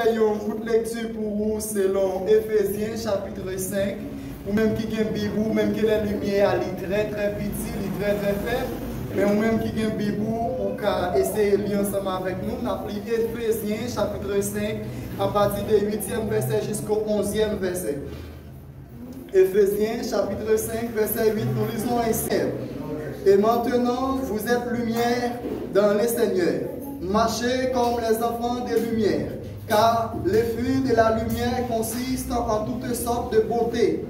faire une courte lecture pour vous selon Éphésiens chapitre 5. Ou même qui a une Bible, ou même qui a la lumière, elle est très petit, elle est très faible. Mais ou même qui a une Bible, ou qui essayer de lire ensemble avec nous, on a pris Éphésiens chapitre 5 à partir du 8e verset jusqu'au 11e verset. Éphésiens chapitre 5 verset 8, nous lisons ainsi. Et maintenant, vous êtes lumière dans le Seigneur. Marchez comme les enfants de lumière, car le fruit de la lumière consiste en toutes sortes de bonté,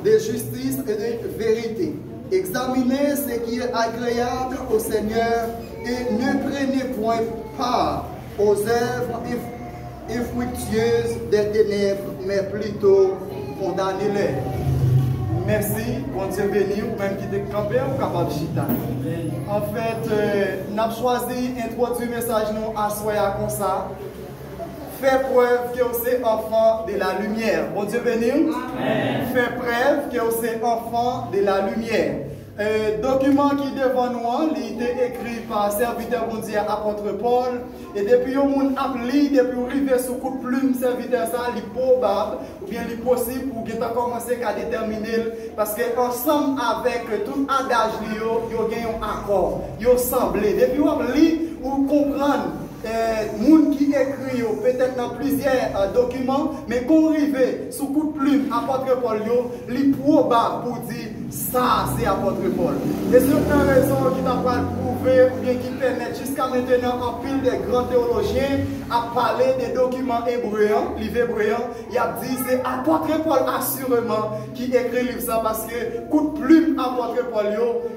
de justice et de vérité. Examinez ce qui est agréable au Seigneur et ne prenez point part aux œuvres infructueuses des ténèbres, mais plutôt condamnez-les. Merci, bon Dieu béni, ou même qui te campé ou capable de chita. En fait, nous avons choisi d'introduire le message nous à soya comme ça. Fait preuve que vous êtes enfant de la lumière. Bon Dieu béni. Amen. Fait preuve que vous êtes enfant de la lumière. Document qui est devant nous, il a été écrit par serviteur bon Dieu apôtre Paul. Et depuis que vous avez depuis arriver sur coup de plume, serviteur ça, il est probable ou bien il est possible pour que vous commencez à déterminer. Parce que ensemble avec tout adage, vous avez un accord, vous semblez. Depuis que vous avez vous comprenez. Moun qui écrit peut-être dans plusieurs documents, mais qu'on arrive sous coup de plume, apôtre Paul, il est probable pour dire ça c'est apôtre Paul. Et c'est une raison qui t'a pas prouvé ou bien qui permet jusqu'à maintenant en pile des grands théologiens à parler des documents hébreux, livre hébreu, il a dit c'est apôtre Paul assurément qui écrit le livre ça parce que coup de plume apôtre Paul,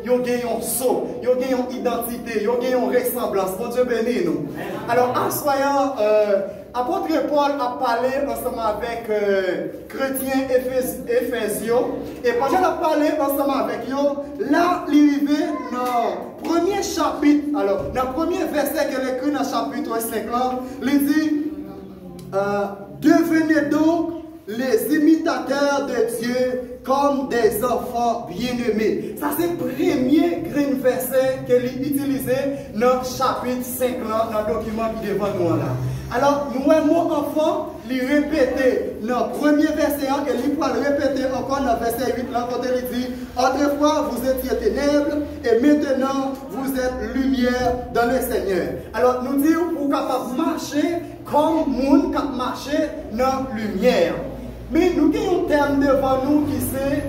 il a gagné un saut, il a gagné une identité, il a gagné une ressemblance. Bon Dieu béni nous. Alors, en soyant, apôtre Paul a parlé ensemble avec chrétiens éphésiens. Et quand il a parlé ensemble avec eux, là, il est arrivé dans le premier chapitre. Alors, dans le premier verset qu'il a écrit dans le chapitre 5, il dit devenez donc les imitateurs de Dieu comme des enfants bien-aimés. Ça, c'est le premier grand verset qu'il a utilisé dans le chapitre 5, dans le document qui est devant nous. Là. Alors, nous, un mot enfant, il répéter dans le premier verset et il peut le répéter encore dans le verset 8, là, quand il dit autrefois vous étiez ténèbres et maintenant vous êtes lumière dans le Seigneur. Alors, nous disons pour capable marcher comme monde qui marche dans la lumière. Mais nous avons un terme devant nous qui c'est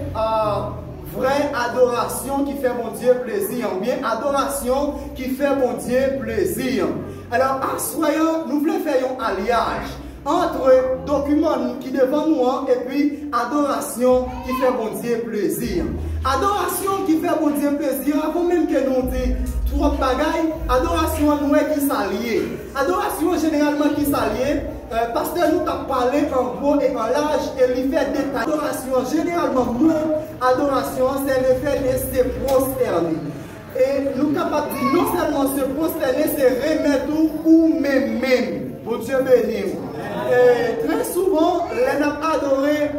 vraie adoration qui fait mon Dieu plaisir. Ou bien adoration qui fait mon Dieu plaisir. Alors, en soyant, nous voulons faire un alliage entre document qui est devant nous et puis adoration qui fait mon Dieu plaisir. Adoration qui fait mon Dieu plaisir, avant même que nous disions trois bagailles, adoration nous est qui s'allie. Adoration généralement qui s'allie. Pasteur nous a parlé en gros et en large et il fait détail. Adoration, généralement, adoration, c'est le fait de se prosterner. Et nous sommes capables de dire non seulement se prosterner, c'est remettre tout ou même. Pour Dieu béni. Très souvent, les gens adorés,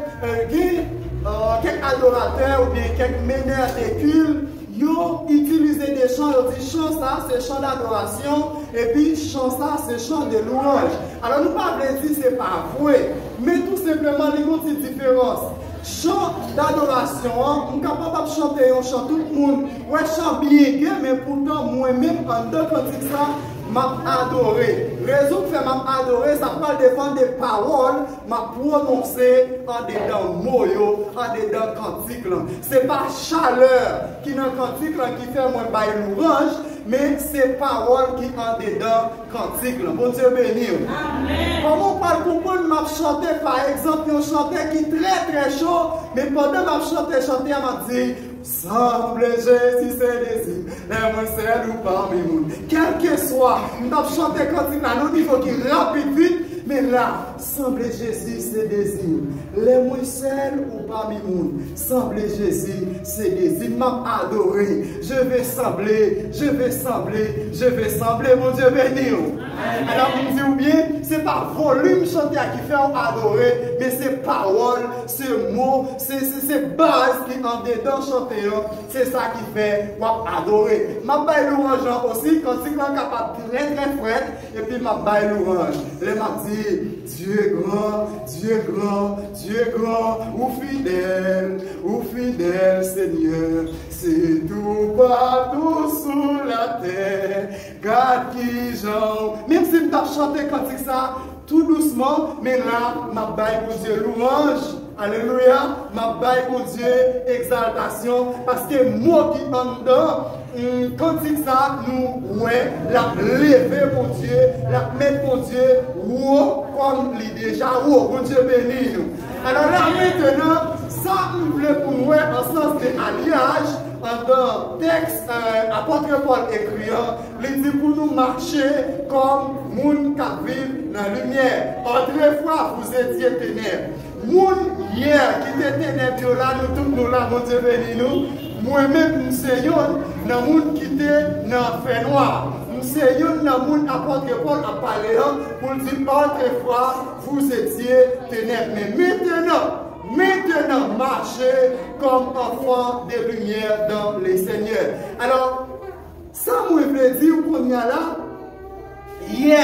quelques adorateurs ou bien quelques meneurs de culte, ils ont utilisé des chants, ils ont dit chant ça c'est chant d'adoration et puis chant ça c'est chant de louange. Alors nous ne pouvons pas dire c'est pas vrai, mais tout simplement il y a une différence. Chant d'adoration, on est capable de chanter un chant tout le monde, ouais chant bien, mais pourtant moi-même en deux cantiques ça, m'a adoré. Raison que m'a adoré, ça parle de des paroles, m'a prononcé en dedans mots, en dedans cantique. C'est pas chaleur qui dans cantique qui fait moins bail l'orange, mais c'est paroles qui en dedans cantique. Bon Dieu béni. Amen. Comment on parle comprendre m'a chanté par exemple un chanteur qui est très chaud, mais pendant m'a chanté m'a dit semble Jésus c'est désir, les moins seuls ou parmi nous. Quel que soit, nous avons chanté cantique là, nous disons qu'il rapide vite, mais là, semble Jésus c'est désir, les moins seuls ou parmi nous. Semble Jésus c'est désir, m'a adoré, je vais sembler, mon Dieu béni. Alors vous me dites bien, c'est pas volume chanté qui fait adorer, mais c'est parole, c'est mot, c'est base qui en dedans chanter. C'est ça qui fait adorer. Ma baille l'orange aussi, quand c'est capable très frais, et puis ma baille l'orange. Les m'a dit, dit, Dieu est grand, Dieu est grand, Dieu est grand, ou fidèle Seigneur, c'est tout partout sous la terre, garde qui j'en. Même si tu as chanté cantique ça, tout doucement, mais là, ma baille pour Dieu louange. Alléluia, ma baille pour Dieu, exaltation, parce que moi qui en dedans, quand il ça, nous, ouais, la lever pour Dieu, la mettre pour Dieu, ou comme il déjà, ou pour Dieu béni nous. Alors là, maintenant, ça, nous voulons pour nous, en sens de alliage, dans le texte, apôtre Paul écrivant, il dit pour nous marcher comme moun qui vivent dans la lumière. Autrefois, vous étiez ténèbres. Moun hier qui était ténèbres là, nous tous nous là, mon Dieu béni nous. Moi-même, nous sommes dans le monde qui était dans le fait noir. Nous sommes dans le monde apôtre Paul a parlé pour dire autrefois, vous étiez ténèbres. Mais maintenant, marchez comme enfants de lumière dans les Seigneurs. Alors, ça me veut dire qu'on y a là, hier,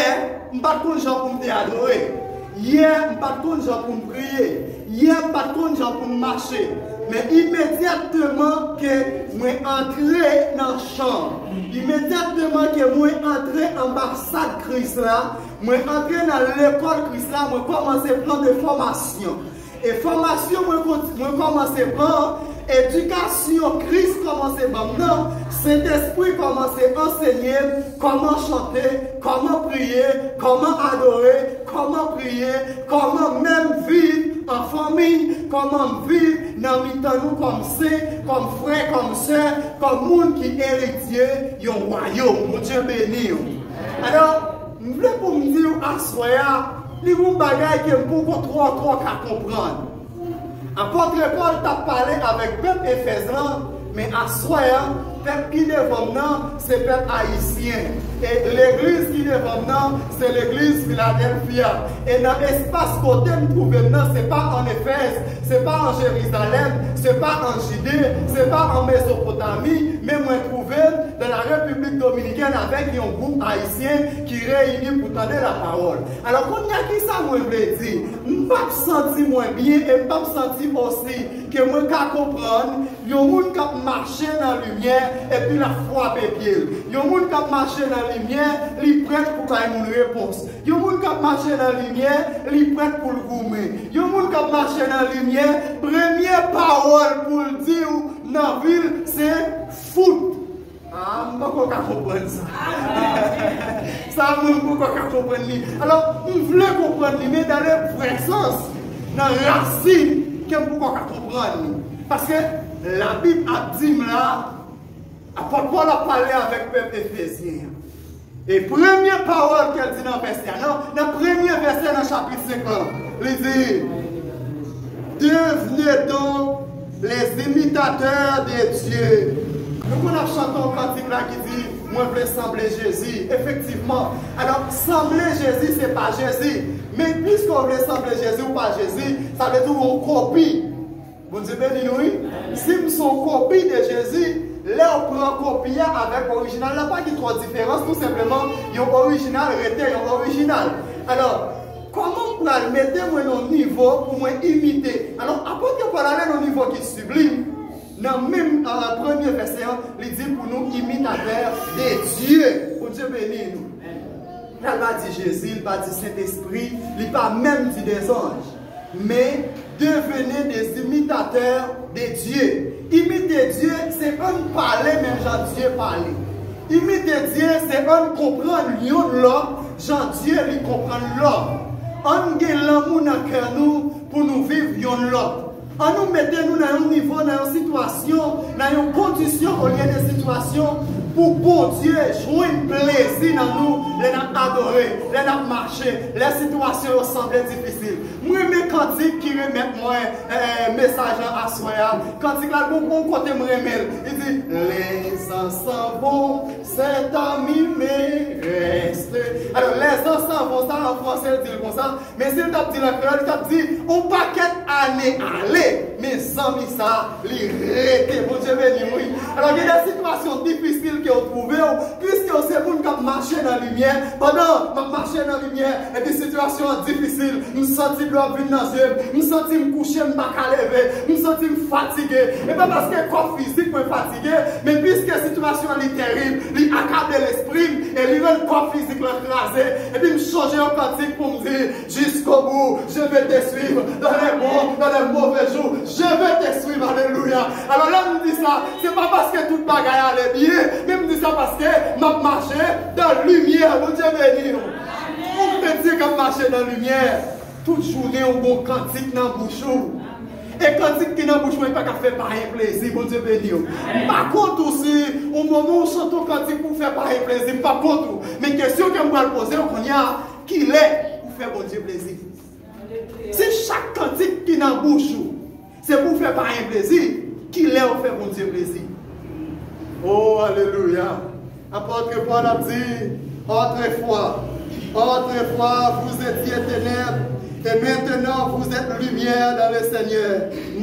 je ne suis pas de gens pour me adorer. Hier, je ne suis pas de gens pour me prier. Hier, je ne suis pas de gens pour me marcher. Mais immédiatement que je entré dans la chambre, immédiatement que je entré en l'ambassade Christ là, je entré dans l'école Christ là, je commencé à prendre des formations. Et formation, je commence à prendre, éducation, Christ commence à prendre, Saint-Esprit commence à enseigner comment chanter, comment prier, comment adorer, comment prier, comment même vivre en famille, comment vivre dans nous comme c'est, comme frère, comme soeur, comme monde qui héritier du royaume. Mon Dieu béni. Alors, je voulais pour me dire à Soya, il y a des bagages que je ne peux pas trop comprendre. Apôtre Paul t'a parlé avec le peuple éphésiens, mais à Soya, le peuple qui est maintenant, c'est le peuple haïtien. Et l'église qui est maintenant, c'est l'église Philadelphia. Et dans l'espace côté, nous trouvons maintenant, ce n'est pas en Éphèse, ce n'est pas en Jérusalem, ce n'est pas en Judée, ce n'est pas en Mésopotamie, mais moi trouvé dans la République dominicaine avec un groupe haïtien qui réunit pour tendre la parole. Alors, quand il y a qui ça, moi, je veux dire, je ne peux pas me sentir moins bien et je ne peux pas me sentir aussi que moi, je peux comprendre, il y a des gens qui marchent dans la lumière et puis la foi pépier. Il y a des gens qui marchent dans la lumière, ils prêtent pour avoir une réponse. Il y a des gens qui marchent dans la lumière, ils prêtent pour le goumer. Il y a des gens qui marchent dans la lumière, première parole pour le dire dans la ville, c'est foot. Ah, je ne peux pas comprendre ça. Ça, je ne peux pas comprendre. Alors, je voulais comprendre, mais dans le vrai sens, dans la racine, je ne peux pas comprendre. Parce que la Bible a dit là, apôtre Paul a parlé avec le peuple éphésien. Et première parole qu'elle dit dans le verset, dans le premier verset dans le chapitre 50, il dit, devenez donc les imitateurs de Dieu. Nous avons chanté un cantique là qui dit, moi je veux sembler Jésus. Effectivement. Alors, sembler Jésus, ce n'est pas Jésus. Mais puisqu'on veut sembler Jésus ou pas Jésus, ça veut dire qu'on copie. Vous dites, oui, si nous sommes copie de Jésus, là on prend copie avec l'original. Il n'y a pas de trop de différence, tout simplement, il y a un original, il y a un original. Alors, comment on peut mettre au niveau pour moi imiter? Alors, après qu'on parle au niveau qui est sublime, dans même dans le premier verset, il dit pour nous imitateurs de Dieu. Pour Dieu bénir nous. Il n'a pas dit Jésus, il n'a pas dit Saint-Esprit, il n'a pas même dit des anges. Mais devenez des imitateurs de Dieu. Imiter Dieu, c'est un parler, même Jean-Dieu parler. Imiter Dieu, c'est un comprendre l'autre, Jean-Dieu lui comprendre l'autre. On a l'amour dans le cœur pour nous vivre l'autre. On nous mettez nous dans un niveau, dans une situation, dans une condition au lieu de situation pour bon Dieu jouer un plaisir dans nous, les adorer, les marcher, les situations semblent difficiles. Moi, mes cantiques qui remettent moi message à Soya, cantique là, bon côté me remet, il dit les ans s'en vont, cet ami me reste. Alors les ans s'en vont, ça en français il dit comme ça, mais s'il t'a dit la créole, il t'a dit on paquet année aller, mais amis ça, les rétés, bon Dieu béni, oui. Alors, il y a des situations difficiles que vous trouvez, puisque c'est pour nous marcher dans la lumière. Pendant que marcher dans la lumière, et des situations difficiles, nous sentons l'eau venir dans les yeux, nous sentons me coucher, me pas lever, nous sentons me fatiguer. Et pas parce que le corps physique me fatigué, mais puisque la situation est terrible, il accable l'esprit, et il veut le corps physique l'écraser, et puis me changer en cantique pour me dire, jusqu'au bout, je vais te suivre dans les bons, dans les mauvais jours, je vais te suivre, alléluia. Alors là, je me dis ça, c'est pas parce que toute bagaille allait bien, mais je me dis ça parce que je marché dans la lumière, mon Dieu béni. On peut dire que marcher dans la lumière, toute journée, on bon cantique dans la bouche. Et cantique qui dans la bouche, il n'y a pas qu'à faire pareil plaisir, mon Dieu béni. Par contre, aussi, au moment où on chante un cantique pour faire pareil plaisir, par contre, mais question que je vais poser, on y a qui l'est pour faire mon Dieu plaisir. C'est chaque cantique qui dans la bouche, c'est pour faire pareil plaisir, qui l'est pour faire mon Dieu plaisir. Oh, alléluia. Apôtre Paul a dit, autrefois, vous étiez ténèbres, et maintenant vous êtes lumière dans le Seigneur.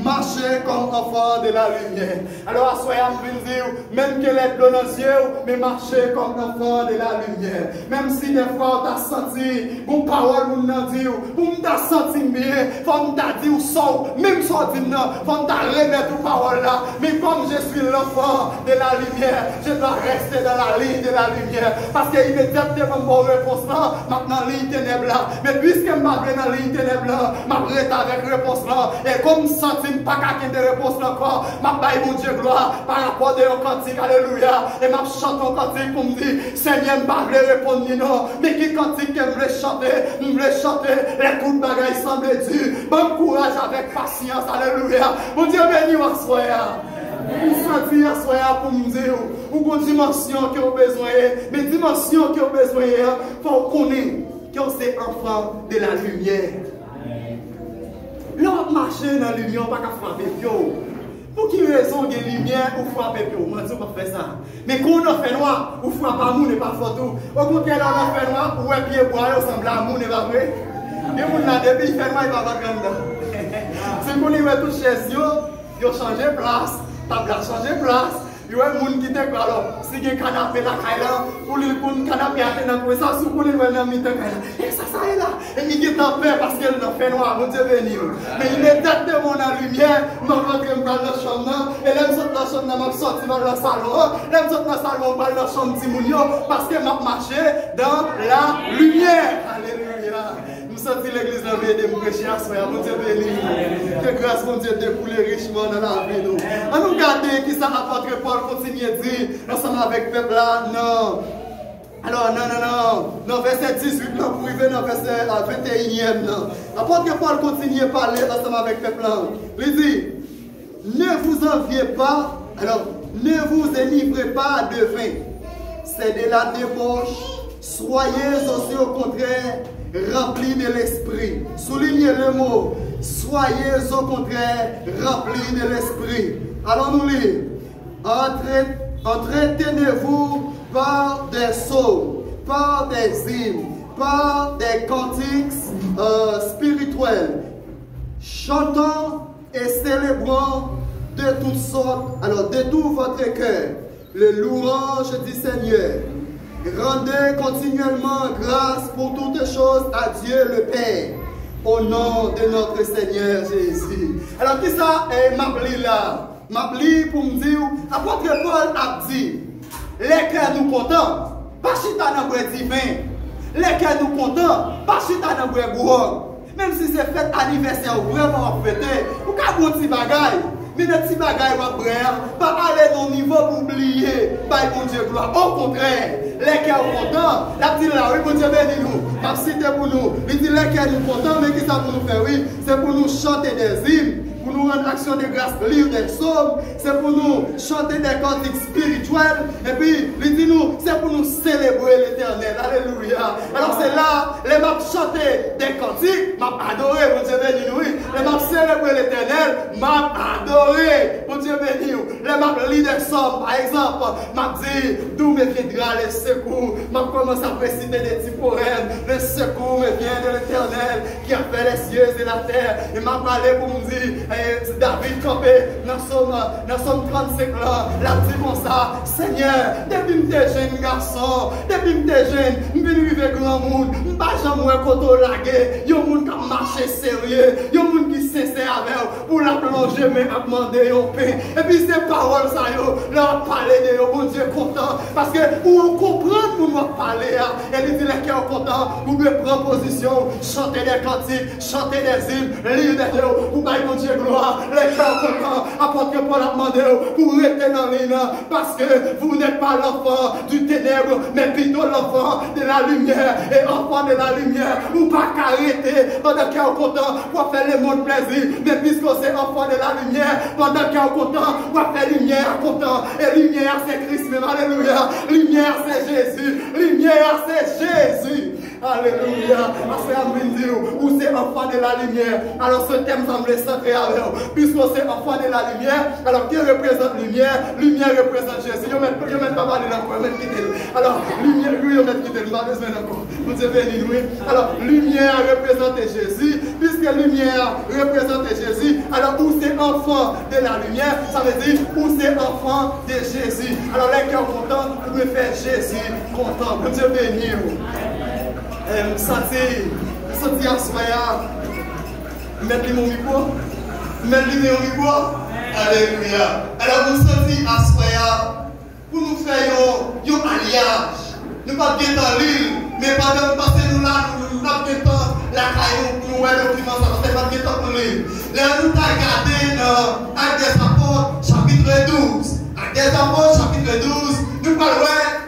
Marchez comme enfants de la lumière. Alors, soyez à dire, même que les bleus dans les yeux, mais marchez comme enfants de la lumière. Même si des fois on t'a senti, bon parole, on t'a dit, on t'a senti bien, on t'a dit, ou sort, même sorti, on t'a remettre aux paroles là. Mais comme je suis l'enfant de la lumière, je dois rester dans la ligne de la lumière. Parce qu'il est exactement mon réponse là, maintenant, ligne ténèbres là. Mais puisque je m'appelle dans la ligne ténèbres là, je reste avec réponse là. Et comme senti, pas qu'à de réponse encore, je baille mon Dieu gloire par rapport à un cantique, alléluia. Et je chante un cantique pour me dire, Seigneur, je ne vais pas répondre non. Mais qui cantique que je voulais chanter, les coups de bagaille semblent durs. Bon courage avec patience, alléluia. Mon Dieu béni, mon soir. Vous sentez à soir pour me dire, ou une dimension qui a besoin, mais dimension qui a besoin, il faut connaître que c'est enfant de la lumière. L'on marche dans la lumière, on ne peut pas frapper. Pour qui raison de lumière, ou frapper? Moi, je ne peux pas faire ça. Mais quand on fait noir, ou frappe à moun, n'est pas photo. Au contraire, on fait noir, ou un pied bois, on semble à moun, n'est pas vrai. Et on a des pays, fait noir, il va pas gagner. Si on y va tout chez eux, ils ont changé de place. Table a changé de place. Il y a des gens qui disent, alors, si il y a un canapé là, pour le canapé à tenir, ça, si vous voulez, et ça est là. Et il est en paix parce qu'il a fait noir, mon Dieu béni. Mais il est exactement dans la lumière, je rentre dans la chambre, et là, je sors dans la chambre, je sors dans le salon, là, je sors dans le salon, je vais dans la chambre de Timounio, parce que je marche dans la lumière. Alléluia. Nous sommes l'église de la vie de prêcher à soi, mon Dieu béni. Que grâce, mon Dieu, découle richement dans la vie. On nous garde qui ça apporte Paul continue à dire, ensemble avec le peuple là, non. Alors, non, verset 18, non, pour arriver dans verset 21e, non. Apôtre Paul continue à parler ensemble avec le peuple là. Il dit, ne vous enviez pas, alors, ne vous énivrez pas de vin. C'est de la débauche. Soyez aussi au contraire remplis de l'esprit. Soulignez le mot. Soyez au contraire remplis de l'esprit. Allons-nous lire. Entretenez-vous par des psaumes, par des hymnes, par des cantiques spirituels, chantant et célébrant de toutes sortes, alors de tout votre cœur, le louange du Seigneur. Rendez continuellement grâce pour toutes choses à Dieu le Père, au nom de notre Seigneur Jésus. Alors, qui ça est m'appelé là? M'appelé pour me dire, apôtre Paul a dit, les cœurs nous contents, pas chita dans le divin. Les cœurs nous contents, pas chita dans le bois. Même si c'est fête anniversaire ou vraiment fêté, ou qu'à bon petit bagaille. Mais les petits bagailles vont pas aller dans le niveau pour oublier, par mon Dieu gloire. Au contraire, les cœurs contents, la petite là, oui, mon Dieu béni nous, pas citer pour nous. Il dit les cœurs nous contents, mais qu'est-ce que ça pour nous faire? Oui, c'est pour nous chanter des hymnes, pour nous rendre action de grâce, lire des psaumes, c'est pour nous chanter des cantiques spirituels, et puis, il dit nous, c'est pour nous célébrer l'éternel. Alléluia. Alors c'est là, les m'a chanter des cantiques, m'a adoré, mon Dieu béni nous, oui. les m'a célébré l'éternel, m'a adoré. Pour Dieu béni. Les m'a lit des sommes, par exemple, m'a dit, d'où me viendra le secours. M'a commencé à préciter des petits poèmes. Le secours me vient de l'éternel qui a fait les cieux et la terre. Il m'a parlé pour me dire, David campé, dans Somme 35 là, l'a dit comme ça, Seigneur, depuis que t'es jeune garçon, depuis que t'es jeune, je viens vivre grand monde, je ne vais jamais côté laguer, il y a un monde qui marche sérieux, il y a un monde qui sincère avec vous, pour la plonger, mais à demander un pain. Et puis ces paroles, ça, leur parler de vous, bon Dieu content, parce que vous comprenez pour nous parler, et il dit les cœurs contents, vous devez prendre position, chanter des cantiques, chanter des hymnes, lire des livres, pour bailler mon Dieu gloire, les cœurs contents, apporter pour la demander, pour rester dans l'île, parce que vous n'êtes pas l'enfant du ténèbre, mais plutôt l'enfant de la lumière, et enfant de la lumière, ou pas qu'arrêter pendant qu'il est content pour faire le monde plaisir, mais puisque c'est enfant de la lumière, pendant qu'il est content pour faire lumière content, et lumière c'est Christ même, alléluia, lumière c'est Jésus, lumière c'est Jésus, alléluia, parce que ou c'est enfant de la lumière, alors ce thème semble centré avec vous, puisque c'est enfant de la lumière, alors qui représente lumière, lumière représente Jésus, je ne vais même pas parler encore, je vais quitter. Alors, lumière, oui, on va quitter, je ne vais pas besoin encore, vous devez oui. Alors, lumière représente Jésus, puisque lumière représente Jésus, alors où c'est enfant de la lumière, ça veut dire où c'est enfant de Jésus. Alors, les cœurs contents, vous pouvez faire Jésus content, vous Dieu béni. Senti en soya, mettre mon micro, mettre mon micro, alléluia. Alors, vous sentez en soya, pour nous faire un alliage. Nous ne pas bien dans l'île, mais pendant que nous passons là, nous n'avons pas bien temps la caillou pour nous voir le document, ça ne pas bien temps pour l'île. Là, nous avons regardé dans Actes des Apôtres, chapitre 12. Actes des Apôtres, chapitre 12, nous parlons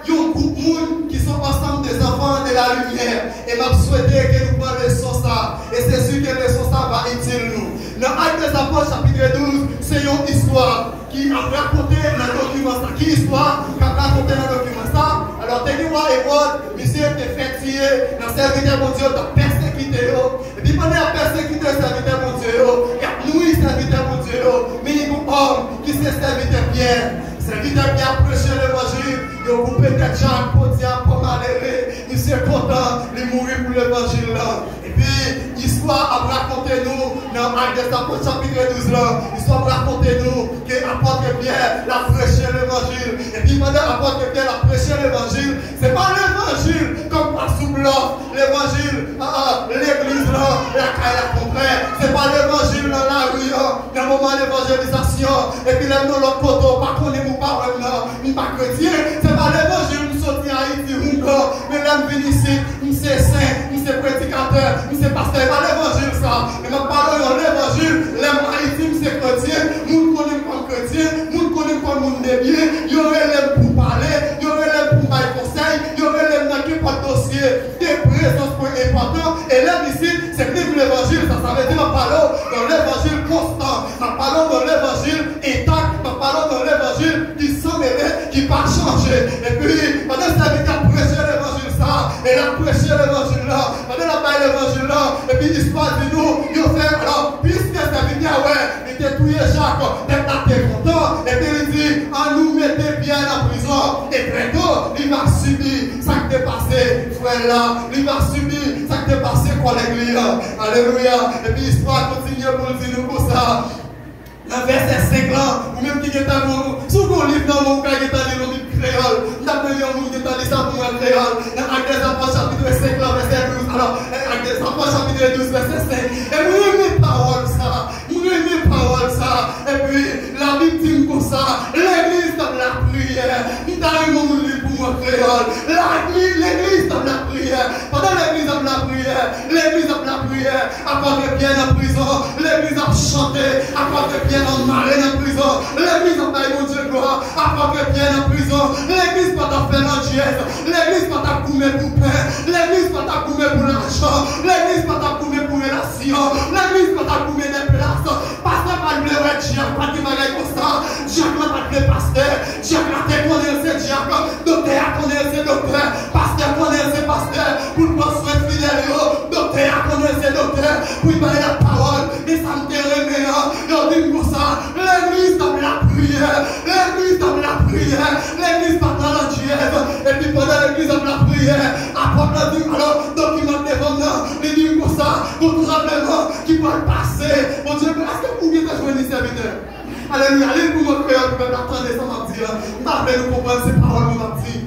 d'un groupe de monde qui sont ensemble des enfants de la lumière. Et je souhaite que nous parlions de ça. Et c'est sûr que le ça va utile nous. Dans Actes des Apôtres, chapitre 12, c'est une histoire qui a raconté dans le document ça. Qui histoire qui a raconté dans le document ça? Alors, Téniwa et Rod, monsieur était fait tirer dans le serviteur mon Dieu, dans persécuté. Et puis, pendant la persécuté le serviteur mon Dieu, il y a nous, serviteur mon Dieu, mais il y a un homme qui s'est serviteur bien. Serviteur bien prêcher l'évangile, il y a un groupe de Jacques, Podia, pour malheureux, il s'est content de mourir pour l'évangile là. Et puis, l'histoire a raconté nous, dans Actes des Apôtres, chapitre 12 là, l'histoire a raconté nous que l'apôtre Pierre l'a prêché l'évangile. Et puis, pendant l'apôtre Pierre l'a prêché l'évangile, c'est pas l'évangile comme pas sous blanc, l'évangile, l'église là, la comprenne, c'est pas l'évangile dans la rue, dans le moment d'évangélisation, et puis là, nous l'autre côté, pas qu'on est pas vraiment, nous pas chrétien, c'est pas l'évangile, nous sortis à Haïti, mais là, nous venons ici, nous sommes saints, nous sommes prédicateurs, nous sommes pasteurs, c'est pas l'évangile ça, mais nous parlons de l'évangile, les Haïti, nous sommes chrétiens, nous connaissons comme chrétiens, nous connaissons comme monde de bien, il y aurait l'air pour parler, il y aurait l'air pour bailler conseil, il y aurait l'air dans quel dossier, des présences importantes, et là, ici, c'est vivre l'évangile, ça veut dire, nous parlons dans l'évangile constant, nous parlons dans l'évangile intact, nous parlons dans l'évangile qui s'en mêlait, qui pas changé. Et puis, pendant que ça veut dire prêcher l'évangile ça, et là, prêcher l'évangile là, pendant la baille l'évangile là, et puis l'histoire de nous, il fait, alors, puisque ça veut dire, ouais, il était tué Jacques, t'es content, et puis il dit, en nous mettez bien en prison, et bientôt, il va subir ça qui est passé, frère là, il va subir ça qui est passé, collègue là, alléluia, et puis l'histoire continue pour nous dire pour ça. Dans verset 5 là, ou même qui est à vous, si vous lisez dans mon cas qui est à l'île de créole, nous appelons un monde qui est à l'île ça pour un créole, dans Actes des Apôtres chapitre 5 là, verset 12, alors, Actes des Apôtres chapitre 12, verset 5, et vous aimez parole ça, vous aimez parole ça, et puis la Bible dit comme ça, l'église dans la prière, nous avons un livre pour moi créole, l'église dans la prière, pendant l'église dans la prière, l'église dans la prière, apporte bien en prison, l'église a chanté, apporte bien en marée en prison, l'église a baillé mon Dieu gloire, apporte bien en prison, l'église pas ta faire en dièse, l'église pas ta coumer pour pain, l'église pas ta coumer pour l'argent, l'église pas ta coumer pour relation, l'église pas ta coumer des places, pasteur pas le blé, Diacre pas qui m'aille comme ça, Diacre pas le pasteur, Diacre pas connaît c'est Diacre, docteur connaît c'est docteur, pasteur connaît c'est pasteur, pour le soin fidèle, docteur connaît c'est docteur, pour y parler la parole, mais ça me prière. Apporte la vie, alors, document devant nous, les dit comme ça, pour tout simplement, qui va passer. Mon Dieu, est-ce que vous pouvez jouer les serviteurs? Alléluia, allez pour mon cœur, vous pouvez attendre ça, m'a dit. M'a fait nous comprendre ces paroles, m'a dit.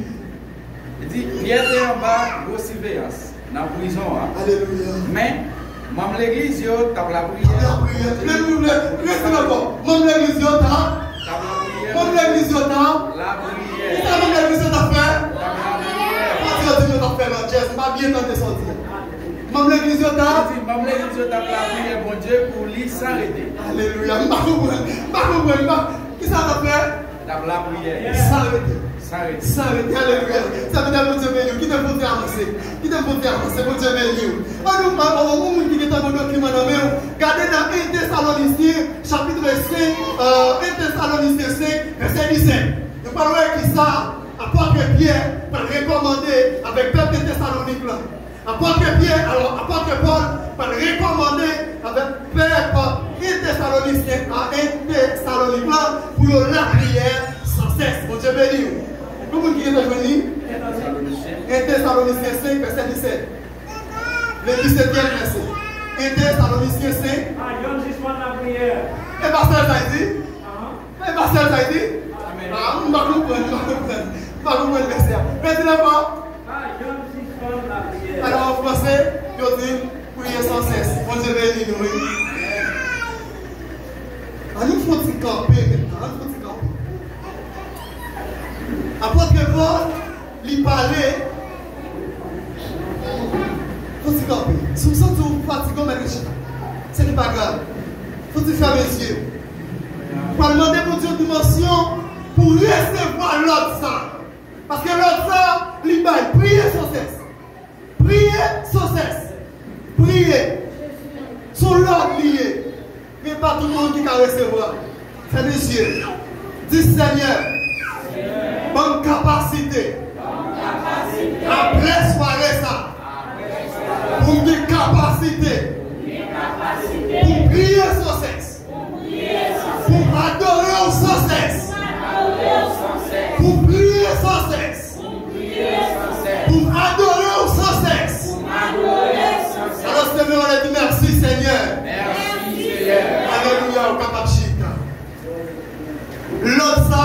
Il dit, Pierre est en bas, grosse surveillance, dans la prison. Alléluia. Mais, même l'église, t'as la prière. La prière. Restez d'abord. Même l'église, t'as la prière. Même l'église, t'as la prière. Qui ça, même l'église, t'as fait? La prière. Pas dire que t'as fait, non, Jess, pas bien t'en descendre. Même l'église, t'as Même l'église, t'as la prière, bon Dieu, pour lui s'arrêter. Alléluia. Pas comprendre. Qui ça t'a fait? T'as la prière. S'arrêter. S'arrêter. Alléluia. Ça veut dire que Dieu béni. Qui t'a voté avancer? Qui t'a voté avancer? Bon Dieu béni. On nous qui est dans le document, regardez dans 1 Thessaloniciens, chapitre 5, 1 Thessaloniciens 5, verset 17. Nous parlons qui ça, apôtre Pierre, par recommander avec peuple de Thessalonique là. Apôtre Pierre, alors apôtre Paul, par recommander avec peuple de Thessaloniciens à 1 Thessalonique là, pour la prière sans cesse. Bon Dieu béni. Vous qui êtes venus? 1 Thessaloniciens 5, verset 17. Le 17e verset. 1 Thessaloniciens 5. Et pasteur ça dit? Et pasteur ça dit? Ah, on va comprendre le verset. Maintenant, alors en français, on dit prier sans cesse. Bon Dieu béni nous. Nous faut y camper maintenant. Apôtre Paul, il parlait. Faut y camper. Si vous sentez fatigué, ce n'est pas grave. Faut y faire les yeux. Pour demander pour Dieu une dimension pour recevoir l'autre sang. Parce que l'autre sang, il va prier sans cesse. Prier sans cesse. Prier. Son l'ordre lié. Mais pas tout le monde qui va recevoir. C'est des yeux. Dis Seigneur. Bonne capacité. Après soirée ça. Pour une capacité. Pour prier sans cesse. Pour adorer sans cesse. Pour prier sans cesse. Pour adorer sans cesse. Alors Seigneur, on a dit merci Seigneur. Merci Seigneur. Alléluia au Kapachika. L'autre ça,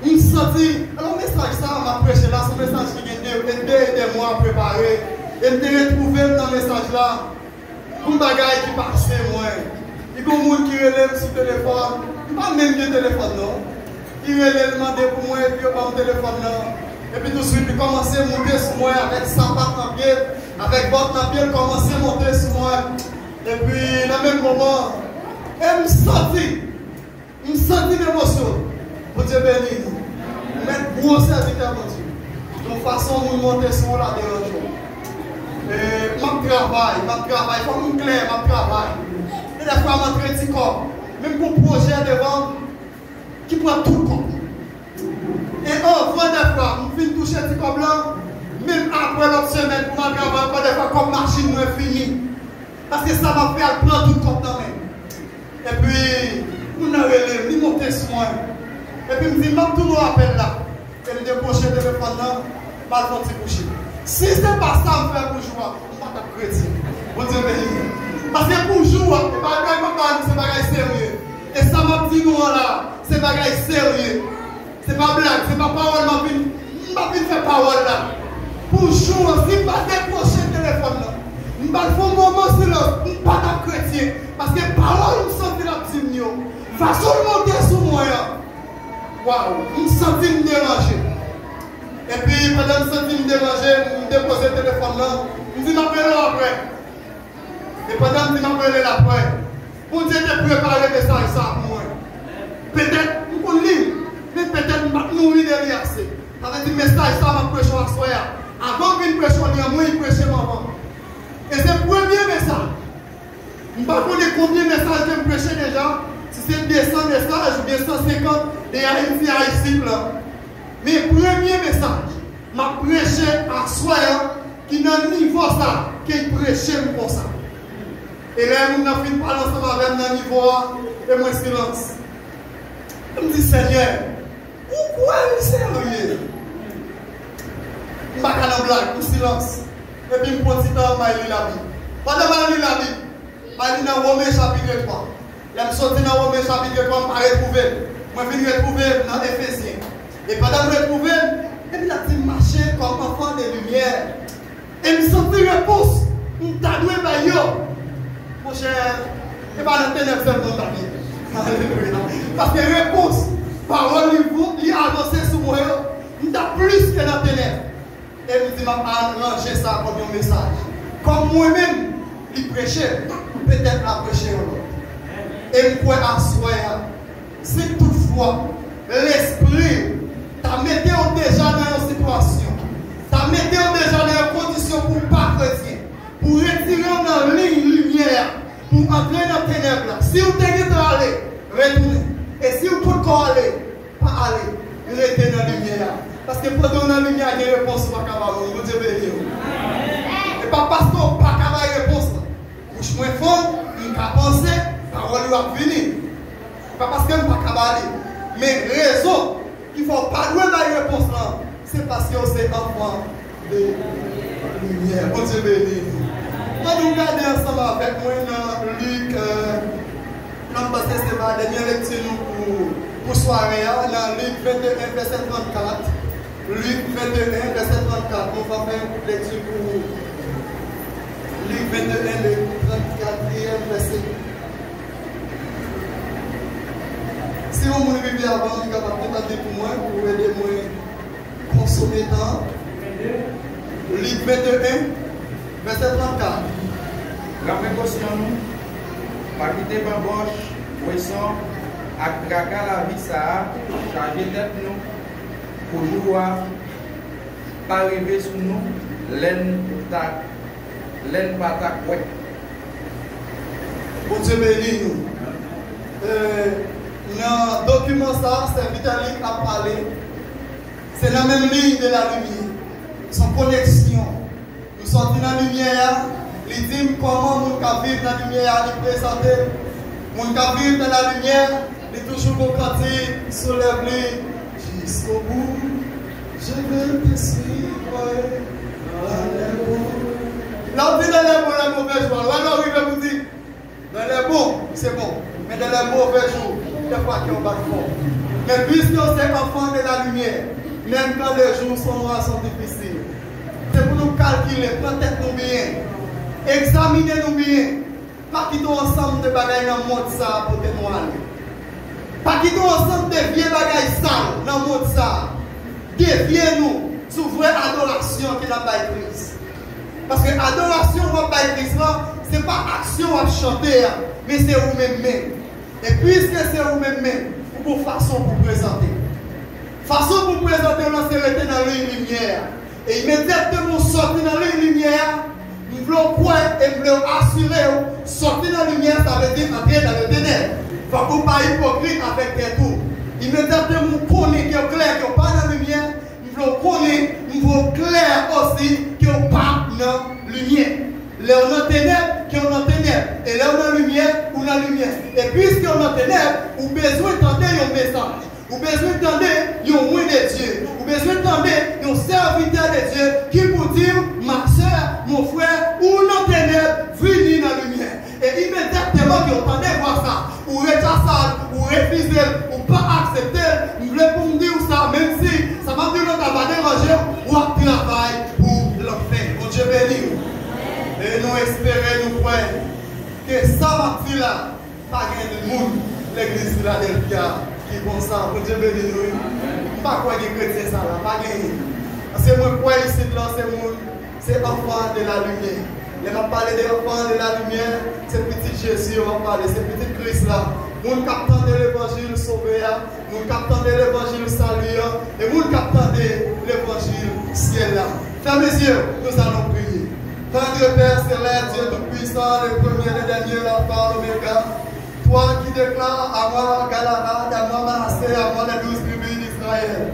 on me sentit. Alors le message ça, on m'a prêché là, c'est un message qui vient des mois à préparer. Et me retrouver dans le message là. Pour un bagage qui passe moi. Il y a des gens qui relèvent sur le téléphone. Il n'y a pas même de téléphone non. Il relève demander pour moi et puis il n'y a pas de téléphone non. Et puis tout de suite, il commence à monter sur moi avec 100 pattes dans le pied, avec bottes dans le pied, il commence à monter sur moi. Et puis, dans le même moment, je me sentis l'émotion. Pour Dieu béni nous. Mettre gros serviteur, mon Dieu. De façon, nous monter sur la dérange. Et je travaille, il faut me clair, je travaille. Et des fois, je suis corps. Même pour projet devant, qui prend tout le corps. Et on voit des fois, je finis toucher ce corps blanc, même après l'autre semaine, pour ma travail, pas des fois comme machine, je fini. Parce que ça m'a fait prendre tout le corps dans même. Et puis, nous avons relève, nous montons sur moi. Et puis, je me dis, même tout le appel là. Et je débauche le téléphone là, je vais le coucher. Si ce n'est pas ça, je vais pour jouer, je ne vais pas chrétien. Bon Dieu béni. Parce que pour jouer, c'est pas sérieux. Et ça m'a dit, nous là, c'est pas sérieux. C'est pas blague, c'est pas parole, je ne vais pas faire parole là. Pour jouer, si je ne vais pas décrocher le téléphone là, je ne vais pas faire un moment silence, je ne vais pas être chrétien. Parce que parole, je me sens la petite. Façon de monter sur moi. Waouh, je me sens me déranger. Et puis, pendant que je me sens me déranger, je me dépose le téléphone là, je me dis, m'appelle après. Et pendant que je m'appelle après, pour Dieu te préparer le message ça pour moi. Peut-être, je peux lire. Mais peut-être que je vais mourir derrière ça. Avec le message, ça va prêcher à soi. Avant que je prêche, moi, je prêche maman. Et c'est le premier message. Je ne sais pas combien de messages je prêche déjà. Si c'est 200 messages ou bien 150, et ici à ici. Mais le premier message, je prêché à soi qui n'a pas niveau ça, qui prêchait pour ça. Et là, je n'ai fini pas ensemble avec le niveau et moi silence. Je me dis, Seigneur, pourquoi il est sérieux? Je ne vais pas blague, pour silence. Et puis je prends un petit temps, je lis la Bible. Pendant que je lis la Bible, je lis dans Romains chapitre 3. Je suis sorti dans Romains chapitre 3, je vais retrouver. Je vais retrouver dans Éphésiens. Et pendant que je retrouve, et puis là, je marchais comme enfant de lumière. Et je me sentais réponse. Je me suis dit, mon cher, et pas dans ténèbres seulement ta vie. Alléluia. Parce que réponse, parole, lui avancer sur moi, je suis plus que dans ténèbres. Et je me dis, je vais arranger ça comme un message. Comme moi-même, je prêchais, peut-être à prêcher un autre. Et je peux asseoir, si toutefois l'esprit t'a mis déjà dans une situation, t'a mis déjà dans une condition pour ne pas chrétien, pour retirer dans la ligne lumière, pour entrer dans les ténèbres. Si vous tenez à aller, retournez. Et si vous pouvez aller, pas aller, restez dans la lumière. Parce que pendant la lumière, il y a des réponses pour ne vous Dieu béni. Et pas parce qu'on n'a pas de réponse. Bouche moins forte, il n'a pas pensé, parole lui a venir. Pas parce qu'on n'a pas de mais raison qu'il ne faut pas louer la réponse là, c'est parce que c'est enfant de lumière. Bon Dieu béni. On nous regarde ensemble avec moi dans Luc, parce que c'est ma dernière lecture pour soirée, dans Luc 21, verset 34. Luc 21, verset 34. On va faire une lecture pour Luc 21, le 34e verset. Si vous voulez vivre avant, vous êtes capable de pour moi, pour aider moi à consommer temps. Luc 21, verset 34. La précaution, nous, pas quitter ma bouche, poisson, à craquer la vie, ça, charger tête nous, pour jouer, pas arriver sur nous, l'aine pas ta couette. Bon Dieu béni nous. Dans le document, ça, c'est Vitalik a parlé. C'est la même ligne de la lumière. Son connexion. Nous sommes dans la lumière. Il dit comment nous pouvons vivre dans la lumière, il présente. Nous pouvons vivre dans la lumière. Il est toujours au quartier, soulève-les jusqu'au bout. Je veux te suivre dans les bons. Là, on dit dans les bons, la mauvaise joie. Là, on va vous dire dans les bons, c'est bon. Mais dans les mauvais jours, des fois qu'on bat fort. Mais puisque on est enfant de la lumière, même quand les jours sont noirs, sont difficiles, c'est pour nous calculer, protège-nous bien, examinez-nous bien, pas quitter ensemble de bagailles dans le monde ça pour que nous aller. Pas quitter ensemble de vieux bagailles sales dans le monde ça. Déviez-nous sur vraie adoration qui n'a pas Christ. Parce que adoration n'a pas Christ là, ce n'est pas action à chanter, mais c'est vous-même. Et puisque c'est vous-même, pour façon pour présenter. Façon pour présenter, on s'est arrêté dans la lumière. Et immédiatement sorti dans la lumière, nous voulons croire et nous voulons assurer, sortir dans la lumière, ça veut dire entrer dans le ténèbre. Il ne faut pas hypocrite avec tes tours. Immédiatement, nous connaissons qu'il est clair, qu'il n'y a pas dans la lumière. Nous voulons connaître, nous voulons clair aussi qu'il n'y a pas dans la lumière. Là on a ténèbres, qui on a ténèbres. Et là on a lumière, on a lumière. Et puisqu'on a ténèbres, on a besoin d'entendre un message. On a besoin d'entendre un mot de Dieu. On a besoin d'entendre un serviteur de Dieu qui pour dire, ma soeur, mon frère, ou nos ténèbres, venez dans la lumière. Et immédiatement qu'on entendait voir ça, ou rejeter ça, ou refuser, ou pas accepter, nous voulons pour me dire ça, même si ça m'a dit que ça va déranger, ou à travail pour l'enfer. Mon Dieu béni. Et nous espérons, nous croyons, que ça va là, pas de monde, l'église de Philadelphia, qui est comme ça, pour Dieu béni nous. Pas quoi des chrétiens ça là, pas gagné. Parce que moi, quoi ici, là, c'est enfant de la lumière. On va parler des enfants de la lumière, c'est petit Jésus, on va parler, c'est petit Christ là. Nous captons de l'évangile sauvé, nous captons de l'évangile salut, et nous captons de l'évangile ciel là. Fermez les yeux, nous allons prier. Tendre Père céleste, Dieu tout-puissant, le premier, le dernier, l'enfant, l'oméga. Toi qui déclares à moi Galahad, à moi Manassé, à moi les 12 tribus d'Israël.